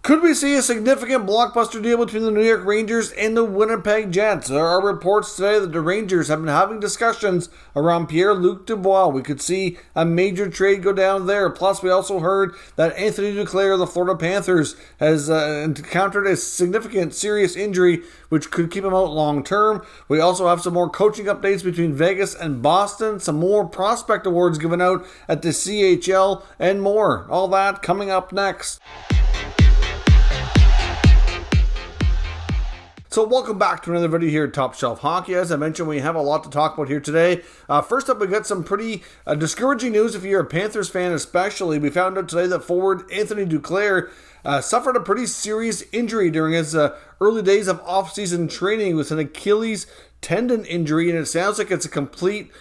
Could we see a significant blockbuster deal between the New York Rangers and the Winnipeg Jets? There are reports today that the Rangers have been having discussions around Pierre-Luc Dubois. We could see a major trade go down there. Plus, we also heard that Anthony Duclair of the Florida Panthers has encountered a significant, serious injury, which could keep him out long term. We also have some more coaching updates between Vegas and Boston, some more prospect awards given out at the CHL, and more. All that coming up next. So welcome back to another video here at Top Shelf Hockey. As I mentioned, we have a lot to talk about here today. First up, we got some pretty discouraging news if you're a Panthers fan especially. We found out today that forward Anthony Duclair suffered a pretty serious injury during his early days of off-season training with an Achilles tendon injury, and it sounds like it's a complete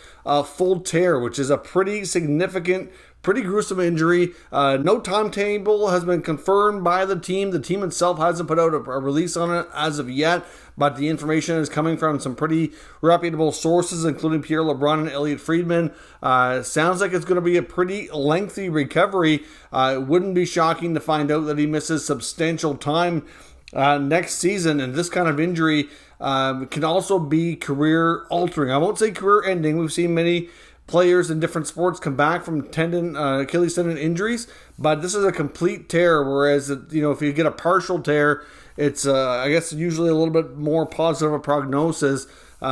full tear, which is a pretty significant, pretty gruesome injury. No timetable has been confirmed by the team. The team itself hasn't put out a release on it as of yet, but the information is coming from some pretty reputable sources, including Pierre LeBrun and Elliot Friedman. Sounds like it's going to be a pretty lengthy recovery. It wouldn't be shocking to find out that he misses substantial time next season, and this kind of injury can also be career altering. I won't say career ending. We've seen many players in different sports come back from Achilles tendon injuries, but this is a complete tear, whereas if you get a partial tear, it's I guess usually a little bit more positive a prognosis, but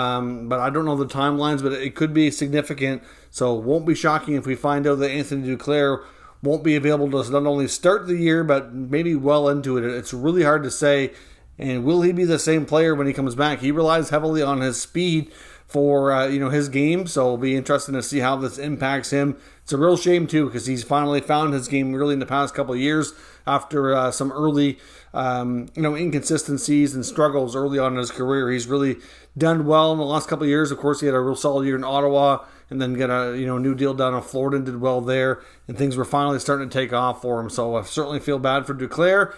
I don't know the timelines, but it could be significant, so it won't be shocking if we find out that Anthony Duclair won't be available to not only start the year, but maybe well into it. It's really hard to say, and will he be the same player when he comes back? He relies heavily on his speed for his game, so it'll be interesting to see how this impacts him. It's a real shame too, because he's finally found his game really in the past couple of years after some early inconsistencies and struggles early on in his career. He's really done well in the last couple of years. Of course, he had a real solid year in Ottawa, and then get a new deal down in Florida and did well there, and things were finally starting to take off for him. So I certainly feel bad for Duclair.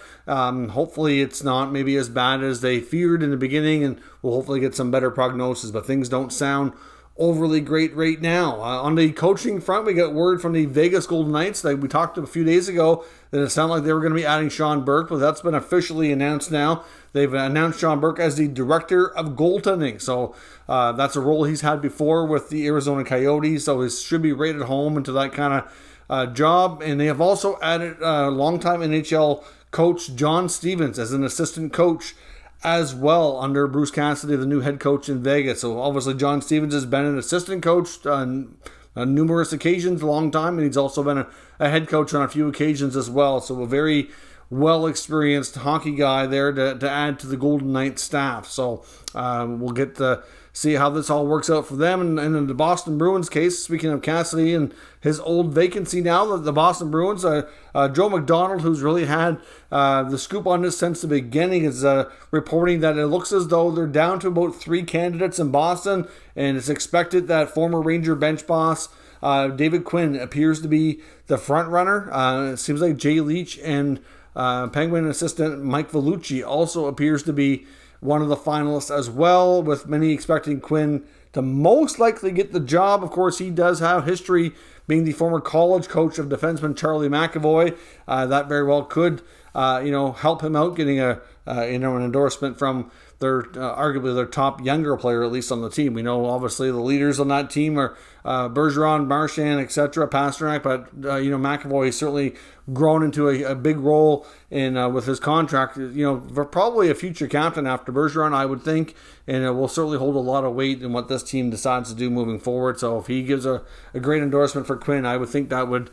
Hopefully it's not maybe as bad as they feared in the beginning, and we'll hopefully get some better prognosis, but things don't sound overly great right now. On the coaching front, we got word from the Vegas Golden Knights that we talked a few days ago that it sounded like they were going to be adding Sean Burke, but that's been officially announced now. They've announced Sean Burke as the director of goaltending, so that's a role he's had before with the Arizona Coyotes, so he should be right at home into that kind of job. And they have also added longtime NHL coach John Stevens as an assistant coach as well under Bruce Cassidy, the new head coach in Vegas. So obviously John Stevens has been an assistant coach on numerous occasions, a long time, and he's also been a head coach on a few occasions as well. So a very well-experienced hockey guy there to add to the Golden Knights staff. So we'll get to see how this all works out for them. And in the Boston Bruins case, speaking of Cassidy and his old vacancy now, the Boston Bruins, Joe McDonald, who's really had the scoop on this since the beginning, is reporting that it looks as though they're down to about 3 candidates in Boston, and it's expected that former Ranger bench boss David Quinn appears to be the front runner. It seems like Jay Leach and Penguin assistant Mike Vellucci also appears to be one of the finalists as well, with many expecting Quinn to most likely get the job. Of course, he does have history being the former college coach of defenseman Charlie McAvoy. That very well could help him out getting an endorsement from their arguably their top younger player, at least on the team. We know obviously the leaders on that team are Bergeron, Marchand, etc., Pasternak, but McAvoy has certainly grown into a big role in with his contract. For probably a future captain after Bergeron, I would think, and it will certainly hold a lot of weight in what this team decides to do moving forward. So if he gives a great endorsement for Quinn, I would think that would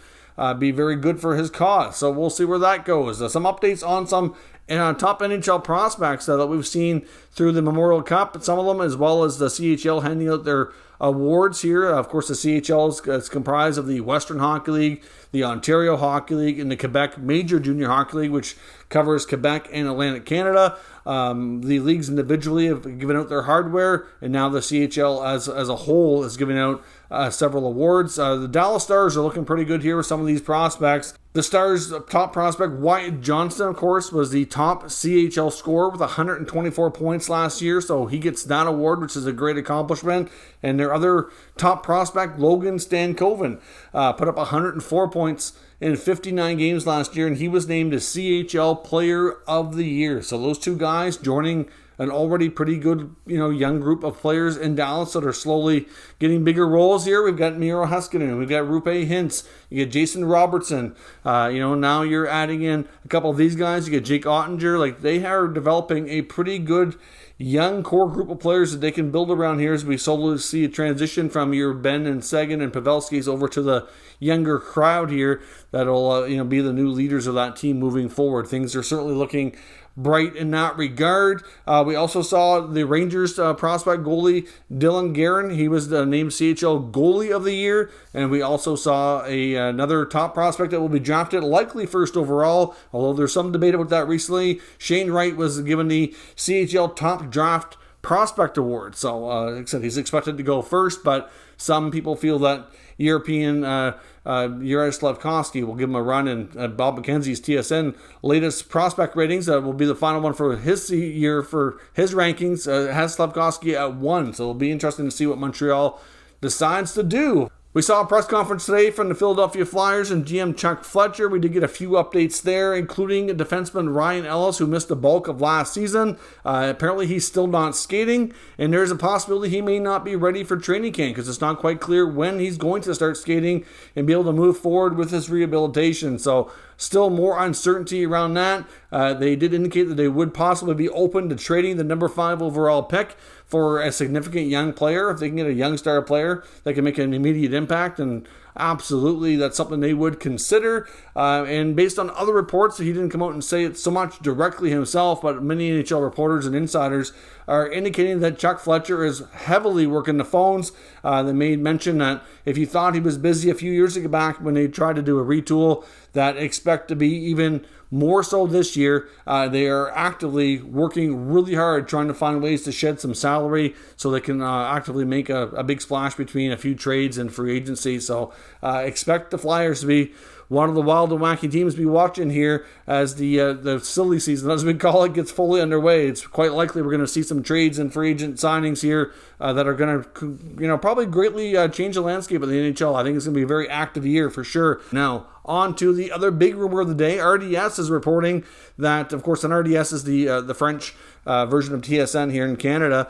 be very good for his cause. So we'll see where that goes. Some updates on some top NHL prospects that we've seen through the Memorial Cup, some of them, as well as the CHL handing out their awards here. Of course, the CHL is comprised of the Western Hockey League, the Ontario Hockey League, and the Quebec Major Junior Hockey League, which covers Quebec and Atlantic Canada. The leagues individually have given out their hardware, and now the CHL as a whole is giving out several awards. The Dallas Stars are looking pretty good here with some of these prospects. The Stars' top prospect, Wyatt Johnston, of course, was the top CHL scorer with 124 points last year, so he gets that award, which is a great accomplishment. And their other top prospect, Logan Stankoven, put up 104 points in 59 games last year, and he was named a CHL Player of the Year. So those two guys joining an already pretty good, young group of players in Dallas that are slowly getting bigger roles here. We've got Miro Heiskanen, we've got Rupe Hintz, you get Jason Robertson. Now you're adding in a couple of these guys. You get Jake Ottinger. Like, they are developing a pretty good young core group of players that they can build around here as we slowly see a transition from your Ben and Sagan and Pavelski's over to the younger crowd here that'll be the new leaders of that team moving forward. Things are certainly looking bright in that regard. We also saw the Rangers prospect goalie Dylan Guerin. He was named CHL Goalie of the Year, and we also saw another top prospect that will be drafted, likely first overall, although there's some debate about that recently. Shane Wright was given the CHL Top Draft Prospect Award, so like I said, he's expected to go first, but some people feel that European Jerard Fagerberg will give him a run, and Bob McKenzie's TSN latest prospect ratings will be the final one for his year for his rankings. Has Fagerberg at 1, so it'll be interesting to see what Montreal decides to do. We saw a press conference today from the Philadelphia Flyers and GM Chuck Fletcher. We did get a few updates there, including defenseman Ryan Ellis, who missed the bulk of last season. Apparently he's still not skating, and there's a possibility he may not be ready for training camp because it's not quite clear when he's going to start skating and be able to move forward with his rehabilitation. So still more uncertainty around that. They did indicate that they would possibly be open to trading the number 5 overall pick for a significant young player. If they can get a young star player that can make an immediate impact, and absolutely that's something they would consider. And based on other reports, he didn't come out and say it so much directly himself, but many NHL reporters and insiders are indicating that Chuck Fletcher is heavily working the phones. They made mention that if you thought he was busy a few years ago back when they tried to do a retool, that expect to be even more so this year. They are actively working really hard trying to find ways to shed some salary so they can actively make a big splash between a few trades and free agency. So expect the Flyers to be one of the wild and wacky teams to be watching here as the silly season, as we call it, gets fully underway. It's quite likely we're going to see some trades and free agent signings here that are going to, probably greatly change the landscape of the NHL. I think it's going to be a very active year for sure. Now, on to the other big rumor of the day. RDS is reporting that, of course, and RDS is the French version of TSN here in Canada,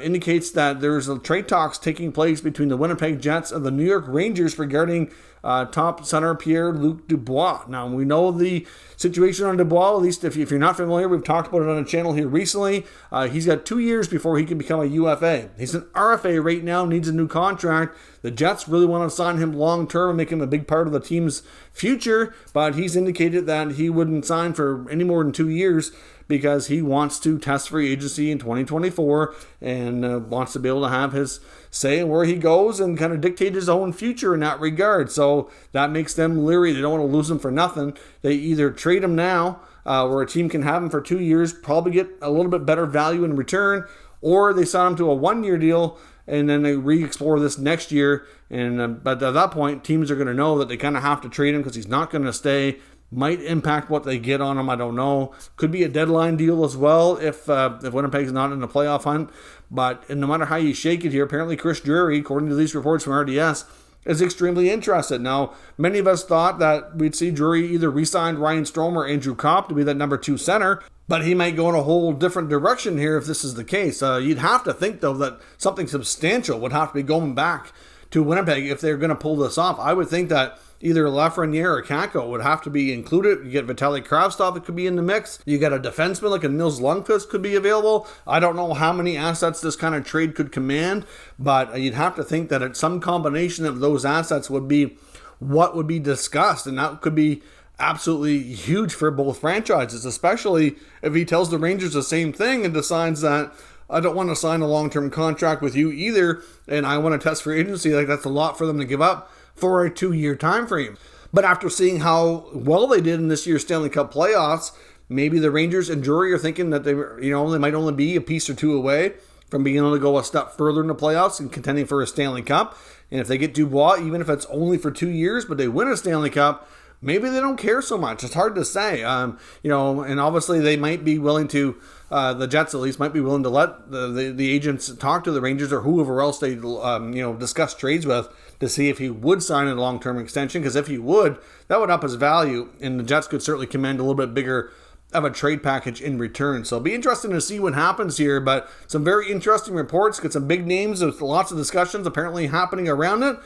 indicates that there's trade talks taking place between the Winnipeg Jets and the New York Rangers regarding top center Pierre-Luc Dubois. Now, we know the situation on Dubois, at least if you're not familiar, we've talked about it on the channel here recently. He's got 2 years before he can become a UFA. He's an RFA right now, needs a new contract. The Jets really want to sign him long-term and make him a big part of the team's future, but he's indicated that he wouldn't sign for any more than 2 years because he wants to test free agency in 2024 and wants to be able to have his say in where he goes and kind of dictate his own future in that regard. So that makes them leery. They don't want to lose him for nothing. They either trade him now, where a team can have him for 2 years, probably get a little bit better value in return, or they sign him to a 1-year deal and then they re-explore this next year. And but at that point, teams are going to know that they kind of have to trade him because he's not going to stay. Might impact what they get on him, I don't know. Could be a deadline deal as well if Winnipeg's not in the playoff hunt. But no matter how you shake it here, apparently Chris Drury, according to these reports from RDS, is extremely interested. Now, many of us thought that we'd see Drury either re-sign Ryan Strome or Andrew Kopp to be that number 2 center, but he might go in a whole different direction here if this is the case. You'd have to think, though, that something substantial would have to be going back to Winnipeg if they're going to pull this off. I would think that either Lafreniere or Kakko would have to be included. You get Vitaly Kravtsov that could be in the mix. You got a defenseman like a Nils Lundqvist could be available. I don't know how many assets this kind of trade could command, but you'd have to think that it's some combination of those assets would be what would be discussed, and that could be absolutely huge for both franchises, especially if he tells the Rangers the same thing and decides that I don't want to sign a long-term contract with you either, and I want to test free agency. Like, that's a lot for them to give up for a 2-year time frame. But after seeing how well they did in this year's Stanley Cup playoffs, maybe the Rangers and Drury are thinking that they might only be a piece or two away from being able to go a step further in the playoffs and contending for a Stanley Cup. And if they get Dubois, even if it's only for 2 years, but they win a Stanley Cup, maybe they don't care so much. It's hard to say. You know, and obviously they might be willing to, the Jets at least might be willing to let the agents talk to the Rangers or whoever else they, discuss trades with to see if he would sign a long-term extension. Because if he would, that would up his value, and the Jets could certainly command a little bit bigger of a trade package in return. So it'll be interesting to see what happens here, but some very interesting reports. Get some big names with lots of discussions apparently happening around it.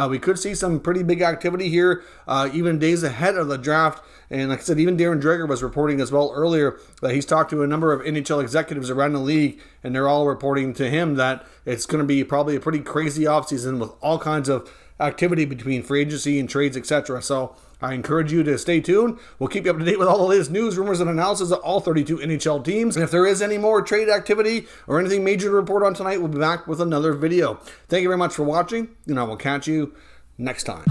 We could see some pretty big activity here, even days ahead of the draft. And like I said, even Darren Dreger was reporting as well earlier that he's talked to a number of NHL executives around the league, and they're all reporting to him that it's going to be probably a pretty crazy offseason with all kinds of activity between free agency and trades, etc. So I encourage you to stay tuned. We'll keep you up to date with all the latest news, rumors, and analysis of all 32 NHL teams. And if there is any more trade activity or anything major to report on tonight, we'll be back with another video. Thank you very much for watching, and I will catch you next time.